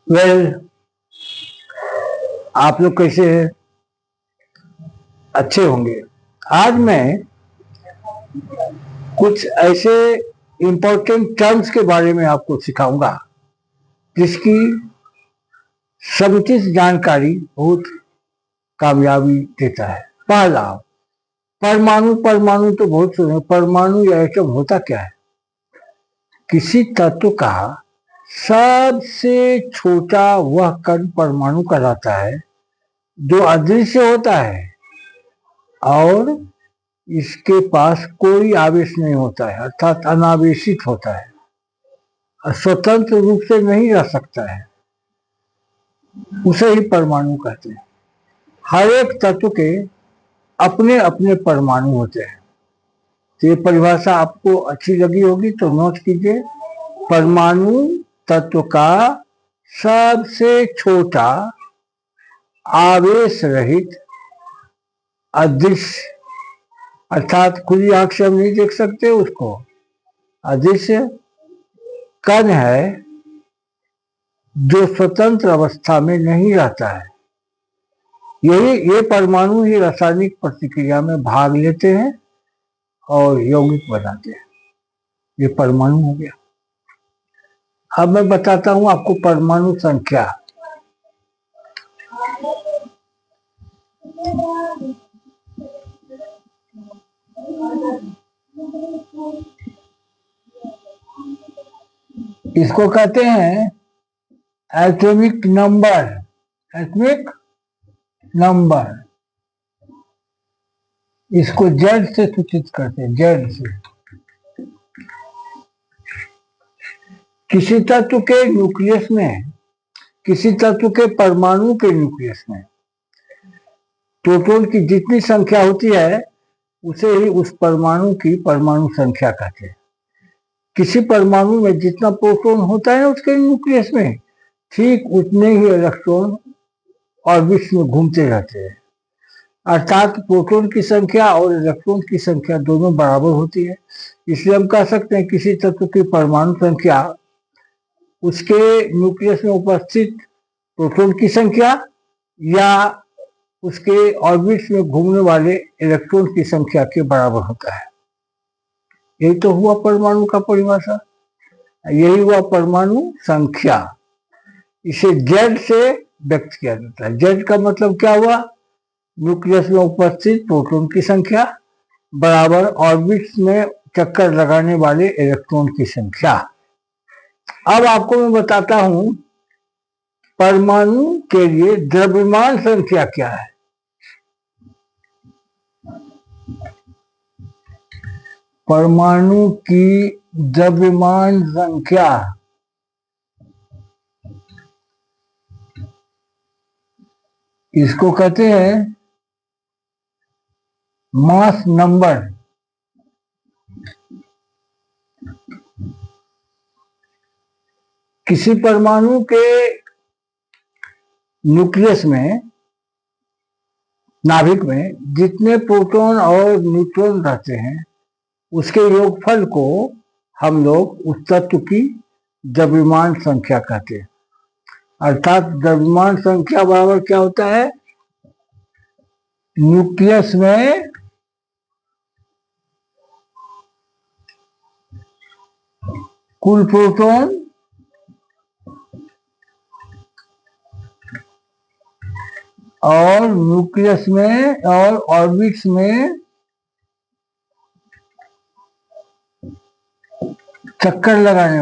Well आप लोग कैसे हैं? अच्छे होंगे। आज मैं कुछ ऐसे इम्पोर्टेंट टर्म्स के बारे में आपको सिखाऊंगा जिसकी समुचित जानकारी बहुत कामयाबी देता है। पहला, परमाणु। परमाणु तो बहुत सुने। परमाणु या एटम होता क्या है? किसी तत्व का सबसे छोटा वह कण परमाणु कहलाता है जो अदृश्य होता है और इसके पास कोई आवेश नहीं होता है, अर्थात अनावेशित होता है, स्वतंत्र रूप से नहीं रह सकता है, उसे ही परमाणु कहते हैं। हर एक तत्व के अपने अपने परमाणु होते हैं। तो ये परिभाषा आपको अच्छी लगी होगी तो नोट कीजिए। परमाणु तत्व का सबसे छोटा आवेश रहित अदृश्य, अर्थात खुली आंख से हम नहीं देख सकते उसको, अदृश्य कण है जो स्वतंत्र अवस्था में नहीं रहता है। ये परमाणु ही रासायनिक प्रतिक्रिया में भाग लेते हैं और यौगिक बनाते हैं। ये परमाणु हो गया। अब मैं बताता हूं आपको परमाणु संख्या। इसको कहते हैं एटॉमिक नंबर। एटॉमिक नंबर, इसको जेड से सूचित करते हैं, जेड से। किसी तत्व के न्यूक्लियस में, किसी तत्व के परमाणु के न्यूक्लियस में प्रोटॉन की जितनी संख्या होती है उसे ही उस परमाणु की परमाणु संख्या कहते हैं। किसी परमाणु में जितना प्रोटॉन होता है उसके न्यूक्लियस में, ठीक उतने ही इलेक्ट्रॉन ऑर्बिट्स में घूमते रहते हैं। अर्थात प्रोटॉन की संख्या और इलेक्ट्रॉन की संख्या दोनों बराबर होती है। इसलिए हम कह सकते हैं किसी तत्व की परमाणु संख्या उसके न्यूक्लियस में उपस्थित प्रोटॉन की संख्या या उसके ऑर्बिट्स में घूमने वाले इलेक्ट्रॉन की संख्या के बराबर होता है। यही तो हुआ परमाणु का परिभाषा, यही हुआ परमाणु संख्या। इसे जेड से व्यक्त किया जाता है। जेड का मतलब क्या हुआ? न्यूक्लियस में उपस्थित प्रोटॉन की संख्या बराबर ऑर्बिट्स में चक्कर लगाने वाले इलेक्ट्रॉन की संख्या। अब आपको मैं बताता हूं परमाणु के लिए द्रव्यमान संख्या क्या है। परमाणु की द्रव्यमान संख्या इसको कहते हैं मास नंबर। किसी परमाणु के न्यूक्लियस में, नाभिक में जितने प्रोटॉन और न्यूट्रॉन रहते हैं उसके योगफल को हम लोग उस तत्व की द्रव्यमान संख्या कहते हैं। अर्थात द्रव्यमान संख्या बराबर क्या होता है? न्यूक्लियस में कुल प्रोटॉन और न्यूक्लियस में और ऑर्बिट्स में चक्कर लगाने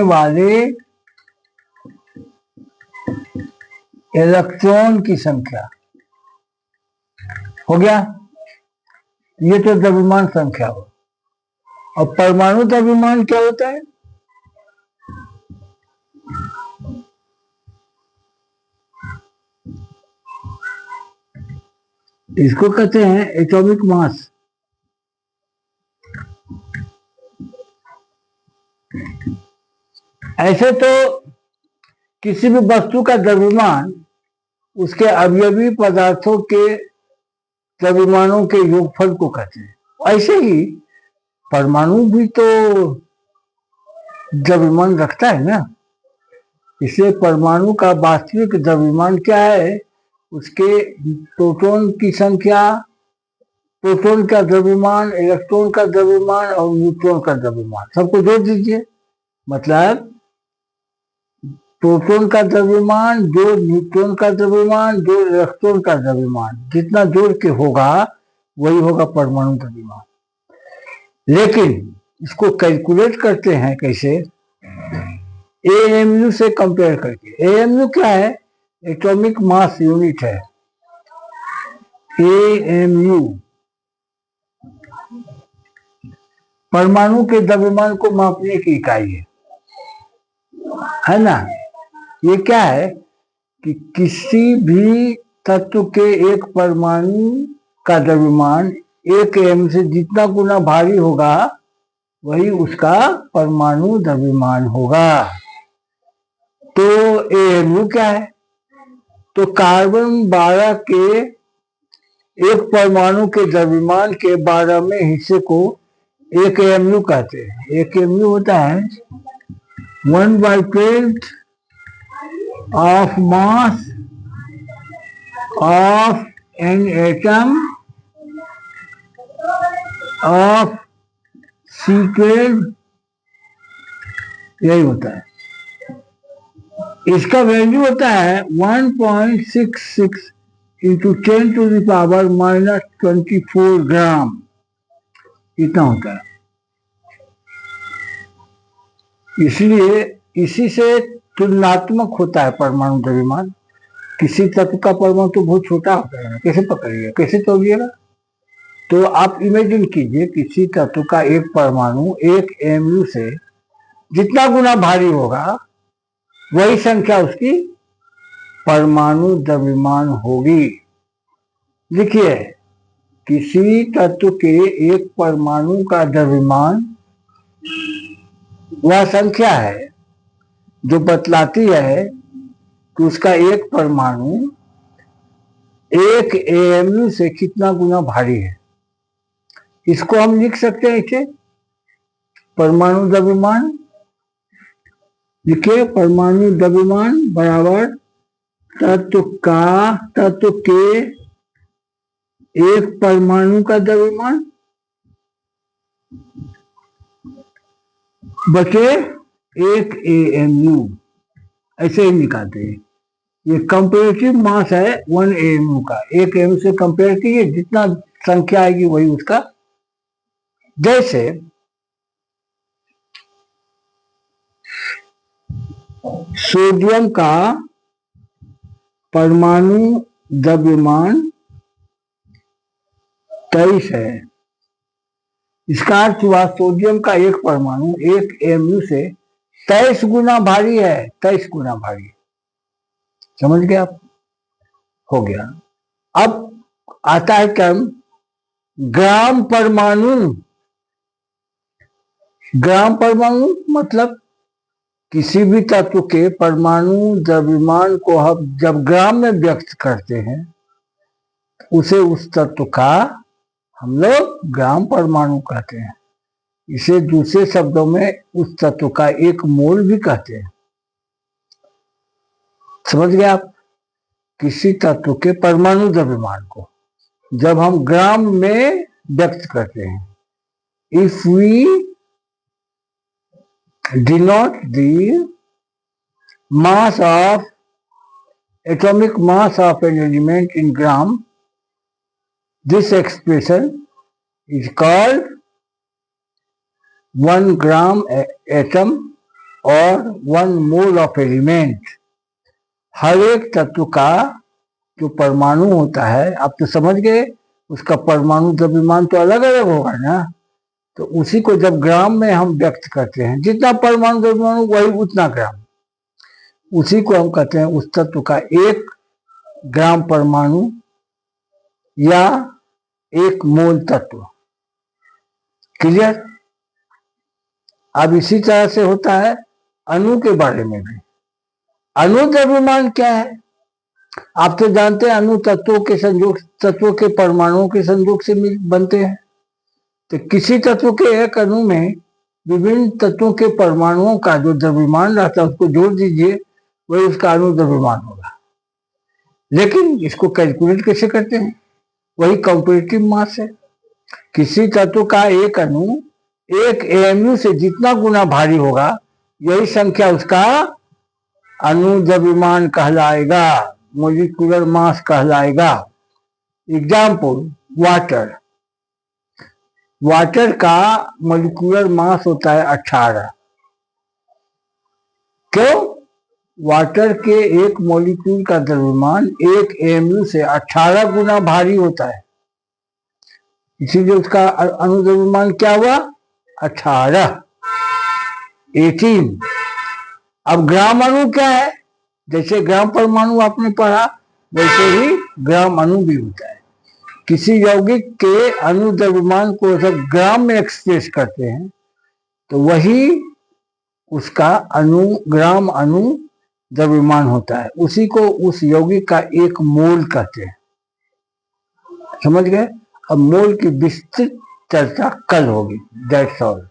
वाले इलेक्ट्रॉन की संख्या। हो गया? ये तो द्रव्यमान संख्या हो। और परमाणु द्रव्यमान क्या होता है? इसको कहते हैं एटॉमिक मास। ऐसे तो किसी भी वस्तु का द्रव्यमान उसके अवयवी पदार्थों के द्रव्यमानों के योगफल को कहते हैं। ऐसे ही परमाणु भी तो द्रव्यमान रखता है ना। इसलिए परमाणु का वास्तविक द्रव्यमान क्या है? उसके प्रोटॉन की संख्या, प्रोटॉन का द्रव्यमान, इलेक्ट्रॉन का द्रव्यमान और न्यूट्रॉन का द्रव्यमान सबको जोड़ दीजिए। मतलब प्रोटॉन का द्रव्यमान जोड़ न्यूट्रॉन का द्रव्यमान जोड़ इलेक्ट्रॉन का द्रव्यमान, जितना जोड़ के होगा वही होगा परमाणु द्रव्यमान। लेकिन इसको कैलकुलेट करते हैं कैसे? एएमयू से कंपेयर करके। एएमयू क्या है? एटॉमिक मास यूनिट है। एएमयू परमाणु के द्रव्यमान को मापने की इकाई है ना। ये क्या है कि किसी भी तत्व के एक परमाणु का द्रव्यमान एक एम से जितना गुना भारी होगा वही उसका परमाणु द्रव्यमान होगा। तो एएमयू क्या है? तो कार्बन 12 के एक परमाणु के द्रव्यमान के 12वें हिस्से को एक एएमयू कहते हैं। एक एएमयू होता है 1/12 of mass of an atom of C12, यही होता है। इसका वैल्यू होता है 1.66 इंटू 10⁻⁻24 ग्राम, इतना होता है। इसलिए इसी से तुलनात्मक होता है परमाणु द्रव्यमान। किसी तत्व का परमाणु तो बहुत छोटा होता है, कैसे पकड़िएगा, कैसे तोलिएगा? तो आप इमेजिन कीजिए किसी तत्व का एक परमाणु एक एमयू से जितना गुना भारी होगा वही संख्या उसकी परमाणु द्रव्यमान होगी। लिखिए, किसी तत्व के एक परमाणु का द्रव्यमान वह संख्या है जो बतलाती है कि उसका एक परमाणु एक एएमयू से कितना गुना भारी है। इसको हम लिख सकते हैं इसे परमाणु द्रव्यमान। लिखिए, परमाणु द्रव्यमान बराबर तत्व के एक परमाणु का द्रव्यमान बचे एक एएमयू, ऐसे ही निकालते हैं। ये कंपेरेटिव मास है 1 एएमयू का। एक एएमयू से कंपेयर कीजिए, जितना संख्या आएगी वही उसका। जैसे सोडियम का परमाणु द्रव्यमान 23 है। इसका अर्थ हुआ सोडियम का एक परमाणु एक एएमयू से 23 गुना भारी है। 23 गुना भारी, समझ गए आप? हो गया। अब आता है टर्म ग्राम परमाणु। ग्राम परमाणु मतलब किसी भी तत्व के परमाणु द्रव्यमान को हम जब ग्राम में व्यक्त करते हैं उसे उस तत्व का हम लोग ग्राम परमाणु कहते हैं। इसे दूसरे शब्दों में उस तत्व का एक मोल भी कहते हैं। समझ गए आप? किसी तत्व के परमाणु द्रव्यमान को जब हम ग्राम में व्यक्त करते हैं, if we denote the mass of atomic mass of an element in gram, this expression is called 1 gram atom और 1 mole of element। हर एक तत्व का जो परमाणु होता है, आप तो समझ गए, उसका परमाणु द्रव्यमान तो अलग अलग होगा ना। तो उसी को जब ग्राम में हम व्यक्त करते हैं, जितना परमाणु द्रव्यमान वही उतना ग्राम, उसी को हम कहते हैं उस तत्व का 1 ग्राम परमाणु या 1 मोल तत्व। क्लियर? अब इसी तरह से होता है अणु के बारे में भी। अणु द्रव्यमान क्या है? आप तो जानते हैं अणु तत्वों के संयोग, तत्वों के परमाणुओं के संयोग से बनते हैं। तो किसी तत्व के एक अणु में विभिन्न तत्वों के परमाणुओं का जो द्रव्यमान रहता है उसको जोड़ दीजिए, वही उसका अणु द्रव्यमान होगा। लेकिन इसको कैलकुलेट कैसे करते हैं? वही कंपैरेटिव मास है। किसी तत्व का एक अणु एक एएमयू से जितना गुना भारी होगा, यही संख्या उसका अणु द्रव्यमान कहलाएगा, मोलिकुलर मास कहलाएगा। Example, water. वाटर का मोलिकुलर मास होता है 18। क्यों? वाटर के एक मॉलिक्यूल का द्रव्यमान एक एएमयू से 18 गुना भारी होता है, इसीलिए उसका अणु द्रव्यमान क्या हुआ? 18, 18। अब ग्राम अणु क्या है? जैसे ग्राम परमाणु आपने पढ़ा, वैसे ही ग्राम अणु भी होता है। किसी यौगिक के अणु द्रव्यमान को जब ग्राम में एक्सप्रेस करते हैं तो वही उसका ग्राम अणु द्रव्यमान होता है। उसी को उस यौगिक का एक मोल कहते हैं। समझ गए? अब मोल की विस्तृत चर्चा कल होगी। That's all.